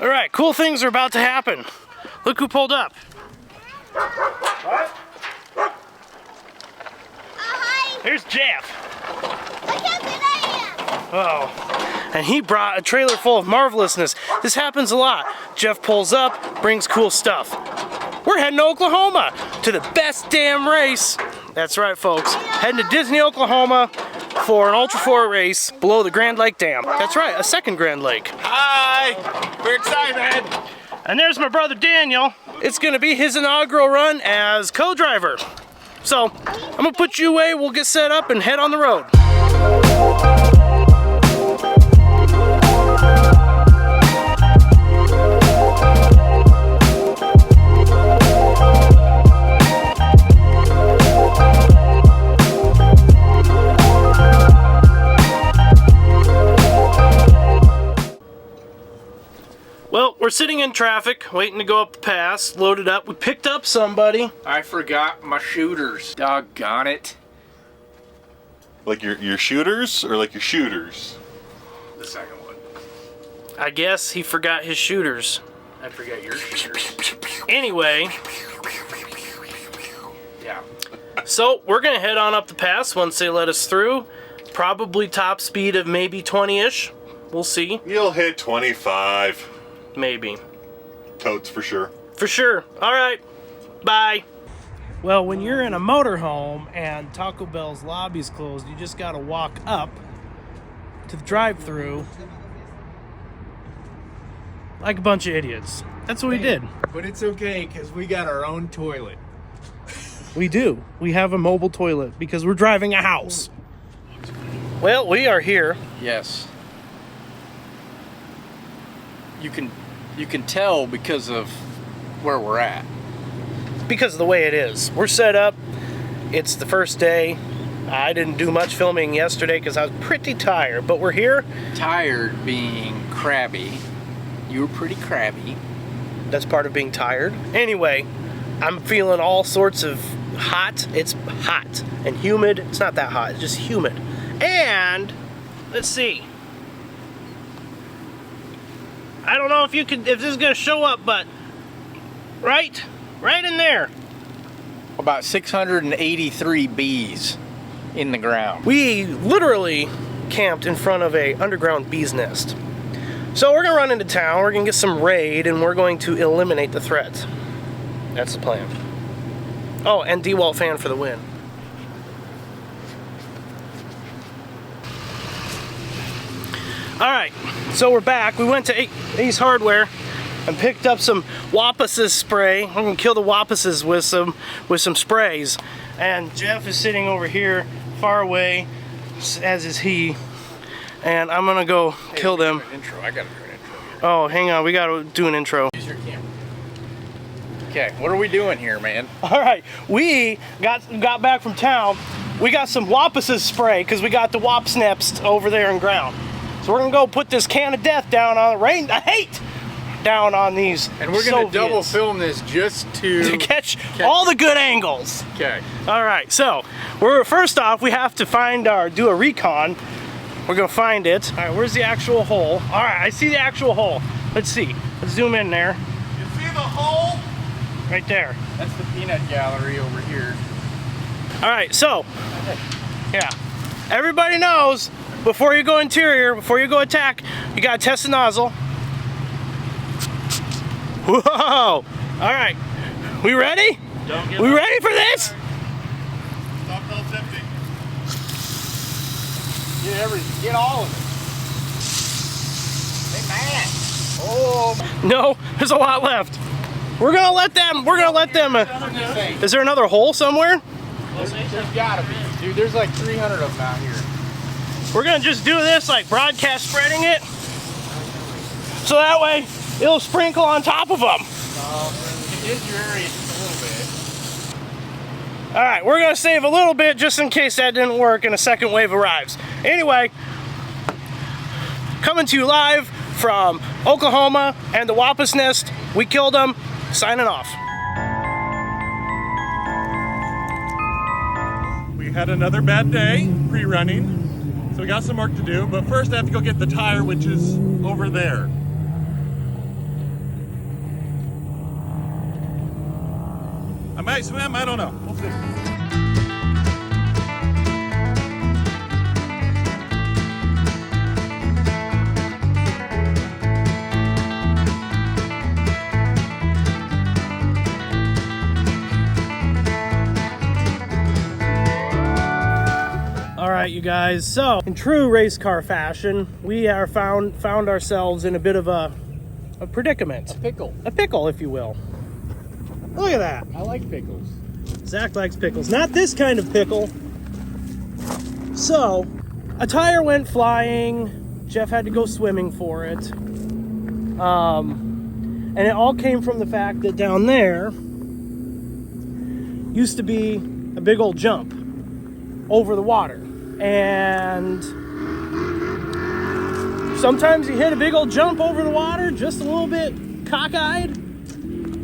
All right, cool things are about to happen. Look who pulled up. What? Hi. Here's Jeff. Look how good I am. Oh, and he brought a trailer full of marvelousness. This happens a lot. Jeff pulls up, brings cool stuff. We're heading to Oklahoma to the best damn race. That's right, folks. Heading to Disney, Oklahoma for an Ultra 4 race below the Grand Lake Dam. That's right, a second Grand Lake. Hi! We're excited! And there's my brother Daniel. It's gonna be his inaugural run as co-driver. So, I'm gonna put you away, we'll get set up and head on the road. Well, we're sitting in traffic, waiting to go up the pass, loaded up. We picked up somebody. I forgot my shooters. Doggone it. Like your shooters or like your shooters? The second one. I guess he forgot his shooters. I forget your shooters. Anyway, Yeah. so we're gonna head on up the pass once they let us through. Probably top speed of maybe 20-ish. We'll see. You'll hit 25. Maybe. Totes for sure. For sure. All right. Bye. Well, when you're in a motorhome and Taco Bell's lobby's closed, you just got to walk up to the drive-thru like a bunch of idiots. That's what we did. But it's okay, because we got our own toilet. We do. We have a mobile toilet because we're driving a house. Well, we are here. Yes. You can tell because of where we're at. Because of the way it is. We're set up. It's the first day. I didn't do much filming yesterday because I was pretty tired, but we're here. Tired being crabby. You were pretty crabby. That's part of being tired. Anyway, I'm feeling all sorts of hot. It's hot and humid. It's not that hot, it's just humid. And let's see. I don't know if this is gonna show up, but right in there. About 683 bees in the ground. We literally camped in front of a underground bee's nest. So we're gonna run into town, we're gonna get some raid, and we're going to eliminate the threat. That's the plan. Oh, and DeWalt fan for the win. Alright, so we're back. We went to Ace Hardware and picked up some Wapases spray. We're gonna kill the Wapases with some sprays. And Jeff is sitting over here, far away, as is he. And I'm gonna go kill them. Intro. I gotta do an intro. Oh, hang on, we gotta do an intro. Use your camera. Okay, what are we doing here, man? Alright, we got back from town. We got some Wapases spray because we got the Wap Snaps over there in ground. So we're gonna go put this can of death down on down on these And we're gonna Soviets double film this just to catch all the good angles. Okay. All right, so first off we have to do a recon. We're gonna find it. All right, where's the actual hole? All right, I see the actual hole. Let's see. Let's zoom in there. You see the hole? Right there. That's the peanut gallery over here. All right, so yeah, everybody knows. Before you go interior, before you go attack, you gotta test the nozzle. Whoa! All right, we ready? We ready for this? Stop belt's empty. Get all of it. Hey, man. Oh. No, there's a lot left. We're gonna let them. Is there another hole somewhere? There's gotta be. Dude, there's like 300 of them out here. We're gonna just do this, like broadcast spreading it, so that way it'll sprinkle on top of them. It is your area just a little bit. All right, we're gonna save a little bit just in case that didn't work and a second wave arrives. Anyway, coming to you live from Oklahoma and the Wapas Nest. We killed them. Signing off. We had another bad day pre-running, so we got some work to do, but first I have to go get the tire, which is over there. might swim. I don't know. We'll see. All right, you guys. So, in true race car fashion, we are found ourselves in a bit of a predicament. Pickle. A pickle, if you will. Look at that. I like pickles. Zach likes pickles. Not this kind of pickle. So, a tire went flying. Jeff had to go swimming for it. And it all came from the fact that down there used to be a big old jump over the water. And sometimes you hit a big old jump over the water, just a little bit cockeyed,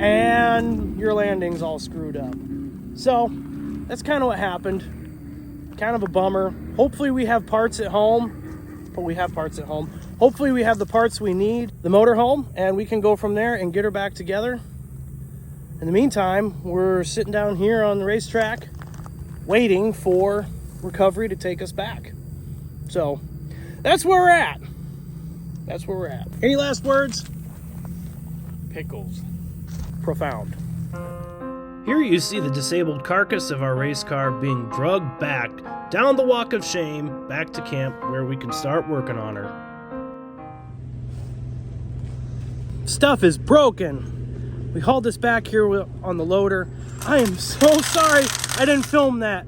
and your landing's all screwed up. So that's kind of what happened. Kind of a bummer. Hopefully we have parts at home, but we have parts at home. Hopefully we have the parts we need, the motorhome, and we can go from there and get her back together. In the meantime, we're sitting down here on the racetrack waiting for recovery to take us back. So that's where we're at. That's where we're at. Any last words? Pickles. Profound. Here you see the disabled carcass of our race car being drugged back down the walk of shame back to camp where we can start working on her. Stuff is broken. We hauled this back here on the loader. I am so sorry I didn't film that.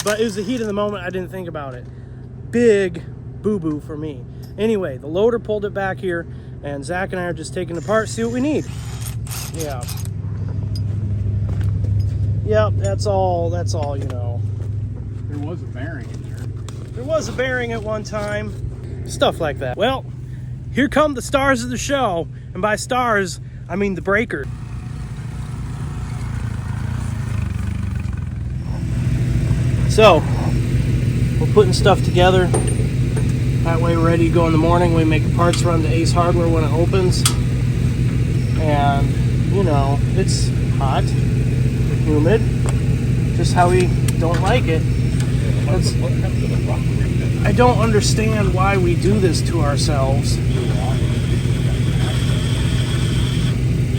But it was the heat of the moment. I didn't think about it. Big boo-boo for me. Anyway, the loader pulled it back here, and Zach and I are just taking it apart, see what we need. Yeah. Yep, that's all, you know. There was a bearing in there. There was a bearing at one time. Stuff like that. Well, here come the stars of the show. And by stars, I mean the breaker. So, we're putting stuff together. That way we're ready to go in the morning. We make a parts run to Ace Hardware when it opens. And, you know, it's hot, humid, just how we don't like it. I don't understand why we do this to ourselves.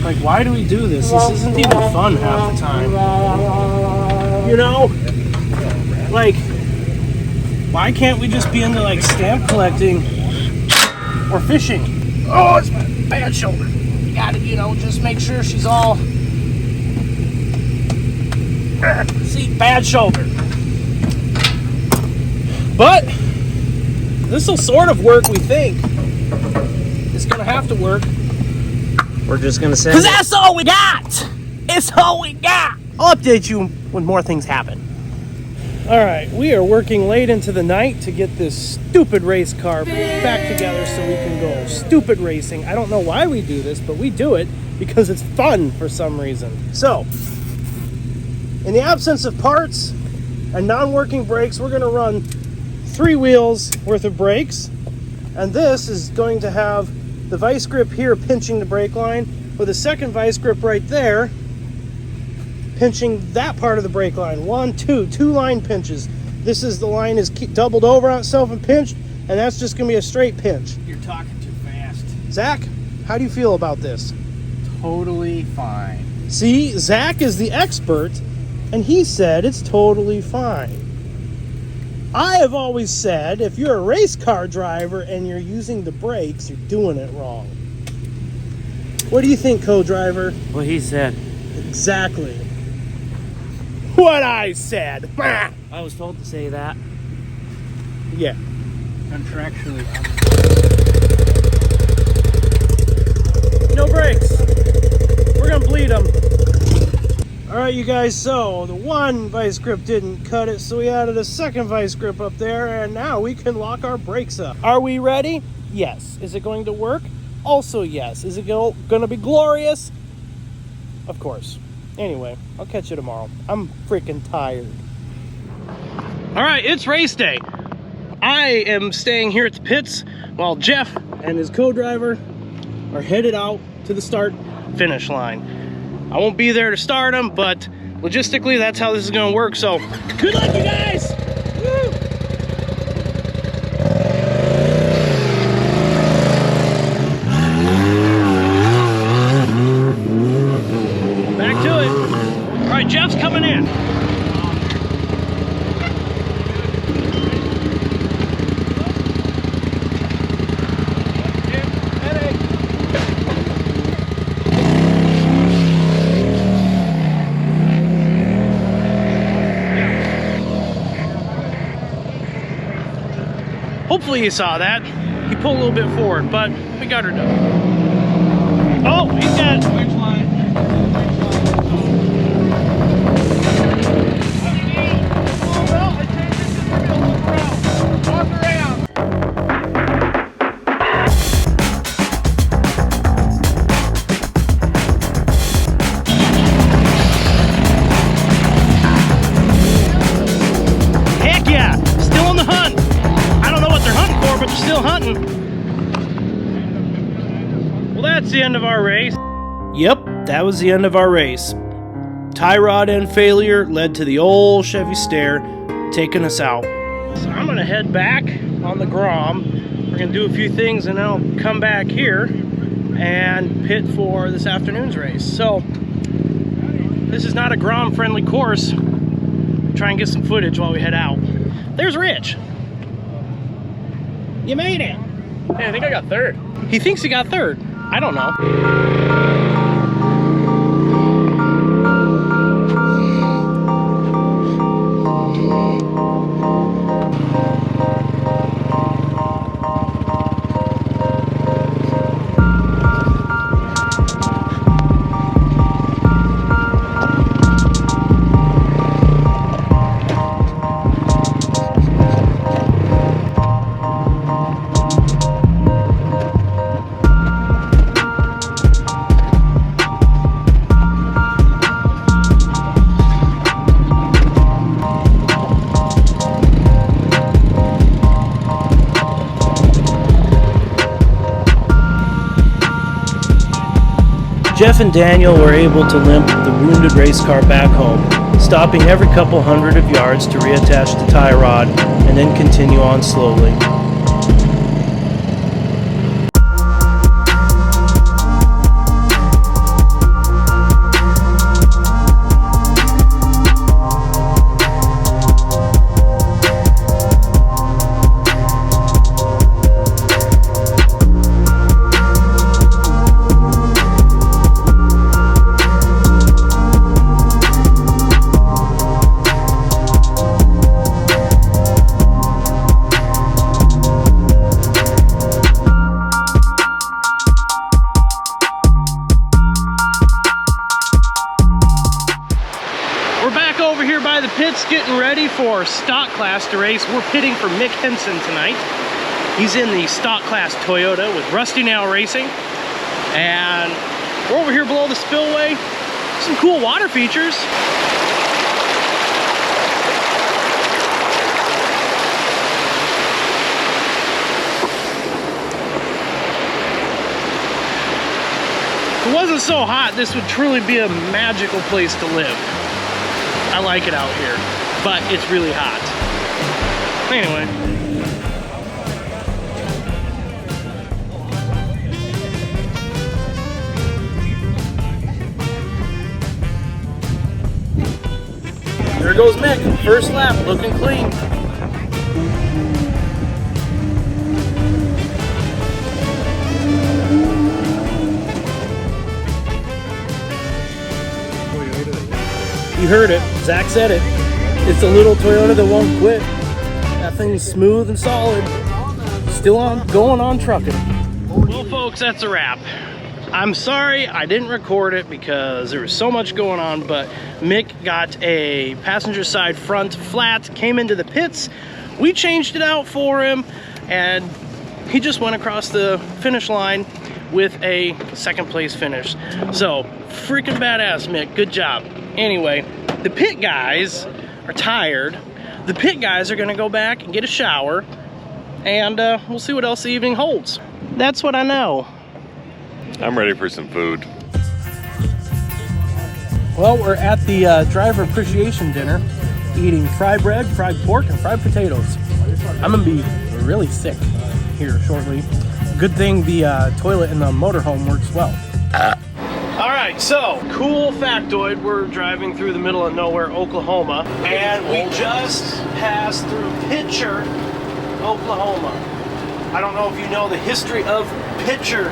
Like, why do we do this? This isn't even fun half the time. You know? Like, why can't we just be into, like, stamp collecting or fishing? Oh, it's my bad shoulder. You gotta, you know, just make sure she's all... See, bad shoulder. But this'll sort of work, we think. It's gonna have to work. We're just gonna say, 'cause that's all we got! It's all we got! I'll update you when more things happen. Alright, we are working late into the night to get this stupid race car back together so we can go stupid racing. I don't know why we do this, but we do it because it's fun for some reason. So, in the absence of parts and non-working brakes, we're gonna run 3 wheels worth of brakes. And this is going to have the vice grip here pinching the brake line with a second vice grip right there pinching that part of the brake line. 1, 2 line pinches. This is the line is doubled over on itself and pinched, and that's just gonna be a straight pinch. You're talking too fast. Zach, how do you feel about this? Totally fine. See, Zach is the expert, and he said it's totally fine. I have always said if you're a race car driver and you're using the brakes, you're doing it wrong. What do you think, co-driver? What he said. Exactly. What I said. I was told to say that. Yeah. Contractually. No brakes. We're gonna bleed them. All right, you guys, so the one vice grip didn't cut it, so we added a second vice grip up there, and now we can lock our brakes up. Are we ready? Yes. Is it going to work? Also yes. Is it gonna be glorious? Of course. Anyway, I'll catch you tomorrow. I'm freaking tired. All right, it's race day. I am staying here at the pits while Jeff and his co-driver are headed out to the start finish line. I won't be there to start them, but logistically, that's how this is gonna work. So, good luck, you guys! Woo! Back to it. All right, Jeff's coming in. Hopefully you saw that. He pulled a little bit forward, but we got her done. Oh, he's got switch line. Heck yeah, still on the hunt. I don't know what they're hunting for, but they're still hunting. Well, that's the end of our race. Yep, that was the end of our race. Tie rod end failure led to the old Chevy Stare taking us out. So I'm gonna head back on the Grom. We're gonna do a few things and then I'll come back here and pit for this afternoon's race. So this is not a Grom friendly course. Try and get some footage while we head out. There's Rich. You made it. Hey, I think I got third. He thinks he got third. I don't know. Jeff and Daniel were able to limp the wounded race car back home, stopping every couple hundred of yards to reattach the tie rod and then continue on slowly. Over here by the pits getting ready for stock class to race. We're pitting for Mick Henson tonight. He's in the stock class Toyota with Rusty Nail Racing. And we're over here below the spillway. Some cool water features. If it wasn't so hot, this would truly be a magical place to live. I like it out here, but it's really hot. Anyway. There goes Mick, first lap, looking clean. You heard it, Zach said it. It's a little Toyota that won't quit. That thing's smooth and solid. Still on, going on trucking. Well folks, that's a wrap. I'm sorry I didn't record it because there was so much going on, but Mick got a passenger side front flat, came into the pits. We changed it out for him and he just went across the finish line with a second place finish. So freaking badass, Mick, good job. Anyway, the pit guys are tired. The pit guys are gonna go back and get a shower and we'll see what else the evening holds. That's what I know. I'm ready for some food. Well, we're at the driver appreciation dinner, eating fried bread, fried pork, and fried potatoes. I'm gonna be really sick here shortly. Good thing the toilet in the motorhome works well. All right, so cool factoid. We're driving through the middle of nowhere, Oklahoma, and we just passed through Pitcher, Oklahoma. I don't know if you know the history of Pitcher,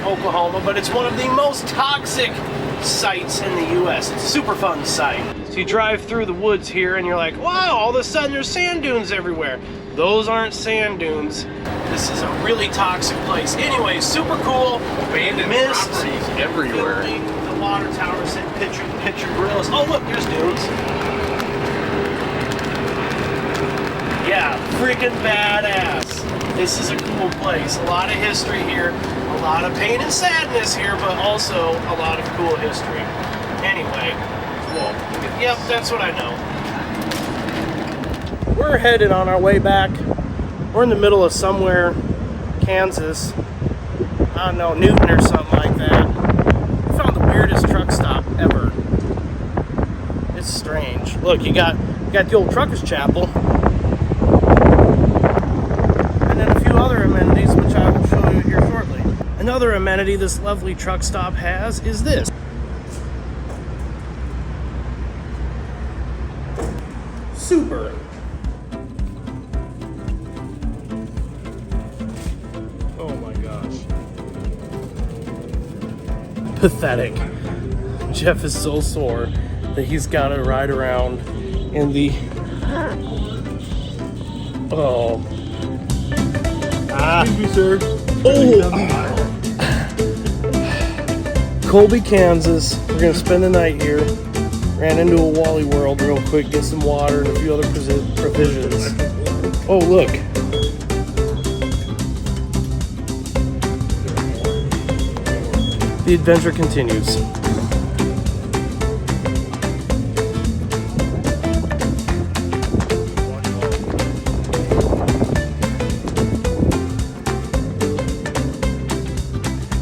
Oklahoma, but it's one of the most toxic sites in the U.S. It's a super fun site. So you drive through the woods here and you're like, wow, all of a sudden there's sand dunes everywhere. Those aren't sand dunes. This is a really toxic place. Anyway, super cool. Abandoned Mist properties everywhere. building, the water tower said Pitcher Grills. Oh look, there's dunes. Yeah, freaking badass. This is a cool place. A lot of history here, a lot of pain and sadness here, but also a lot of cool history. Anyway, cool. Yep, that's what I know. We're headed on our way back. We're in the middle of somewhere, Kansas. I don't know, Newton or something like that. We found the weirdest truck stop ever. It's strange. Look, you got the old Truckers Chapel. And then a few other amenities, which I will show you here shortly. Another amenity this lovely truck stop has is this. Super. Oh my gosh. Pathetic. Jeff is so sore that he's got to ride around in the... Oh. Excuse me, sir. Oh! Colby, Kansas. We're gonna spend the night here. Ran into a Wally World real quick, get some water and a few other provisions. Oh, look. The adventure continues.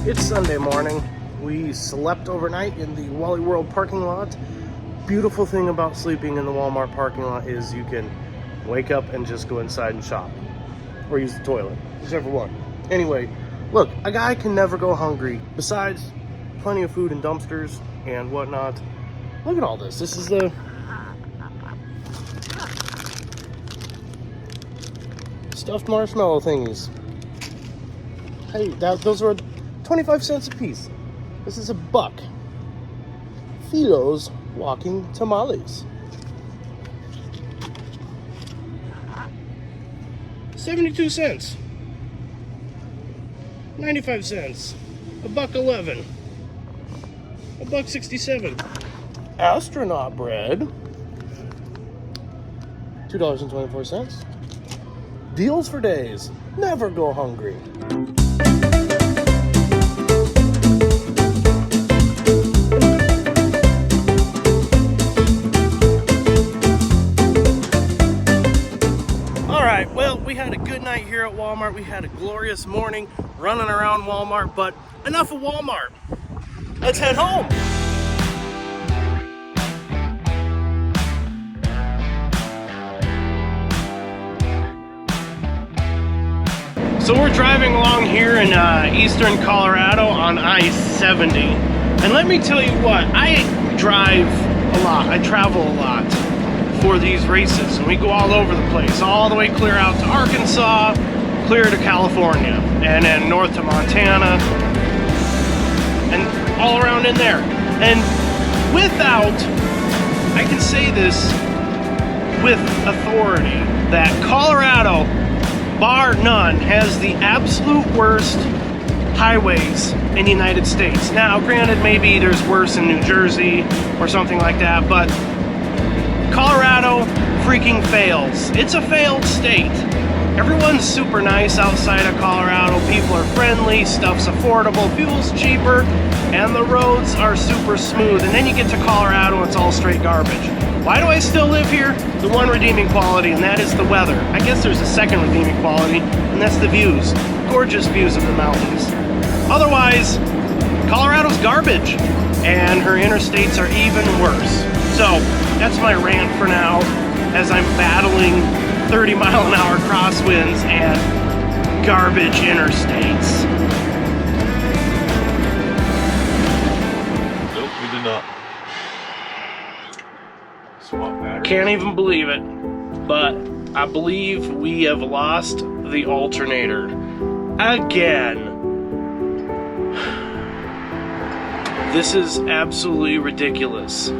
It's Sunday morning. We slept overnight in the Wally World parking lot. Beautiful thing about sleeping in the Walmart parking lot is you can wake up and just go inside and shop. Or use the toilet. Whichever one. Anyway, look, a guy can never go hungry. Besides, plenty of food in dumpsters and whatnot. Look at all this. This is the... stuffed marshmallow thingies. Hey, those are 25 cents a piece. This is $1. Philo's walking tamales. 72 cents. 95 cents. $1.11. $1.67. Astronaut bread. $2.24. Deals for days. Never go hungry. Well, we had a good night here at Walmart. We had a glorious morning running around Walmart, but enough of Walmart. Let's head home. So we're driving along here in eastern Colorado on I-70. And let me tell you what, I drive a lot. I travel a lot for these races, and we go all over the place, all the way clear out to Arkansas, clear to California, and then north to Montana, and all around in there. And without, I can say this with authority, that Colorado, bar none, has the absolute worst highways in the United States. Now, granted, maybe there's worse in New Jersey or something like that, but Colorado freaking fails. It's a failed state. Everyone's super nice outside of Colorado. People are friendly, stuff's affordable, fuel's cheaper, and the roads are super smooth. And then you get to Colorado and it's all straight garbage. Why do I still live here? The one redeeming quality, and that is the weather. I guess there's a second redeeming quality, and that's the views. Gorgeous views of the mountains. Otherwise, Colorado's garbage. and her interstates are even worse. So that's my rant for now, as I'm battling 30-mile-an-hour crosswinds and garbage interstates. Nope, we did not. Swap battery. Can't even believe it, but I believe we have lost the alternator again. This is absolutely ridiculous.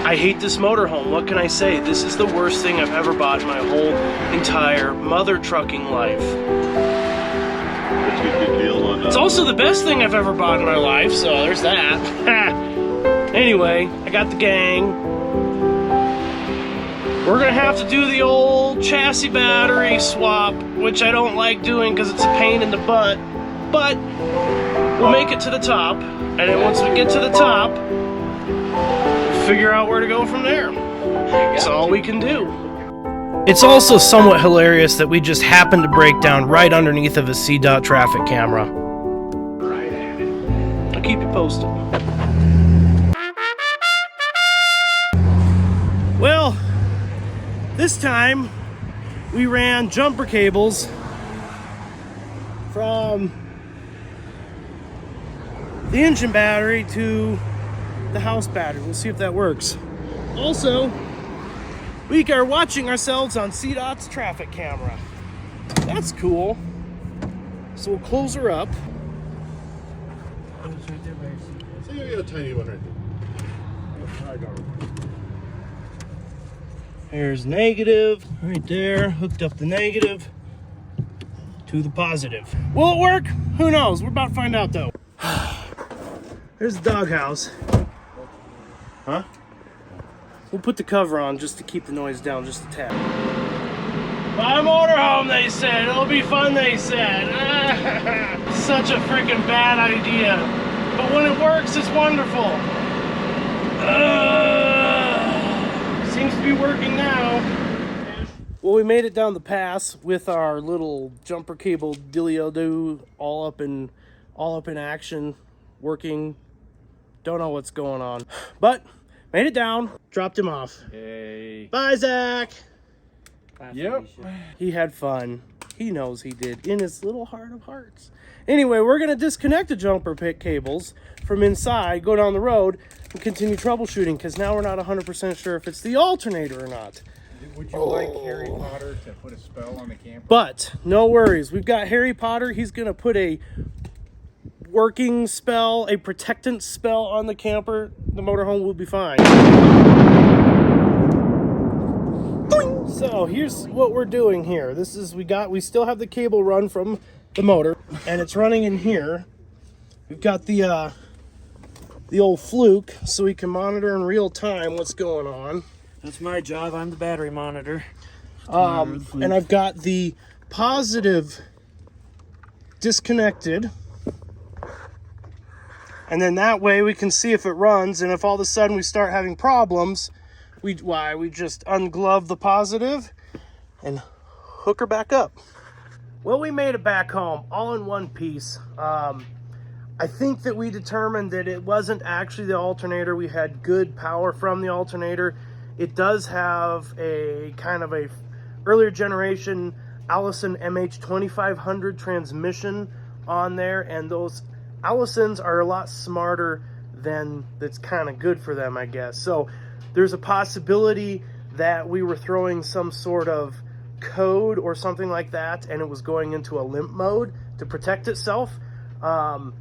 I hate this motorhome. What can I say? This is the worst thing I've ever bought in my whole entire mother trucking life. Let's get a good deal on It's also the best thing I've ever bought in my life, so there's that. Anyway, I got the gang. We're gonna have to do the old chassis battery swap, which I don't like doing because it's a pain in the butt, but we'll make it to the top, and then once we get to the top, we'll figure out where to go from there. That's all we can do. It's also somewhat hilarious that we just happened to break down right underneath of a CDOT traffic camera. I'll keep you posted. Well, this time we ran jumper cables from the engine battery to the house battery. We'll see if that works. Also, we are watching ourselves on CDOT's traffic camera. That's cool. So we'll close her up. See, you got a tiny one right there. There's negative right there. Hooked up the negative to the positive. Will it work? Who knows? We're about to find out though. There's the doghouse. Huh? We'll put the cover on just to keep the noise down just a tad. Buy a motorhome, they said. It'll be fun, they said. Such a freaking bad idea. But when it works, it's wonderful. Seems to be working now. Well, we made it down the pass with our little jumper cable dilly-o-do all up in action, working. Don't know what's going on, but made it down, dropped him off. Hey. Bye, Zach. Yep. He had fun. He knows he did in his little heart of hearts. Anyway, we're gonna disconnect the jumper pit cables from inside, go down the road, and continue troubleshooting because now we're not 100% sure if it's the alternator or not. Would you like Harry Potter to put a spell on the camper? But no worries, we've got Harry Potter. He's gonna put a working spell, a protectant spell on the camper. The motorhome will be fine. Boing! So here's what we're doing here. This is we still have the cable run from the motor, and it's running in here. We've got the old fluke, so we can monitor in real time what's going on. That's my job. I'm the battery monitor. And I've got the positive disconnected. And then that way we can see if it runs, and if all of a sudden we start having problems, we just unglove the positive and hook her back up. Well, we made it back home, all in one piece. I think that we determined that it wasn't actually the alternator. We had good power from the alternator. It does have a kind of a earlier generation Allison MH2500 transmission on there, and those Allisons are a lot smarter than that's kind of good for them, I guess. So there's a possibility that we were throwing some sort of code or something like that, and it was going into a limp mode to protect itself. I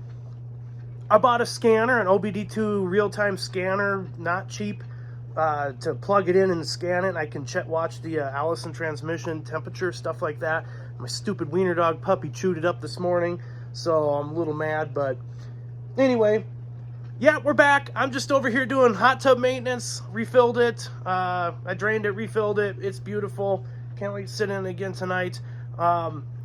bought a scanner, an OBD2 real-time scanner, not cheap, to plug it in and scan it. I can watch the Allison transmission, temperature, stuff like that. My stupid wiener dog puppy chewed it up this morning, so I'm a little mad, but anyway, yeah, we're back. I'm just over here doing hot tub maintenance, refilled it. I drained it, refilled it. It's beautiful. Can't wait to sit in it again tonight.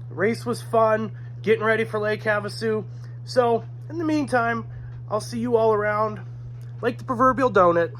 Race was fun, getting ready for Lake Havasu. So, in the meantime, I'll see you all around like the proverbial donut.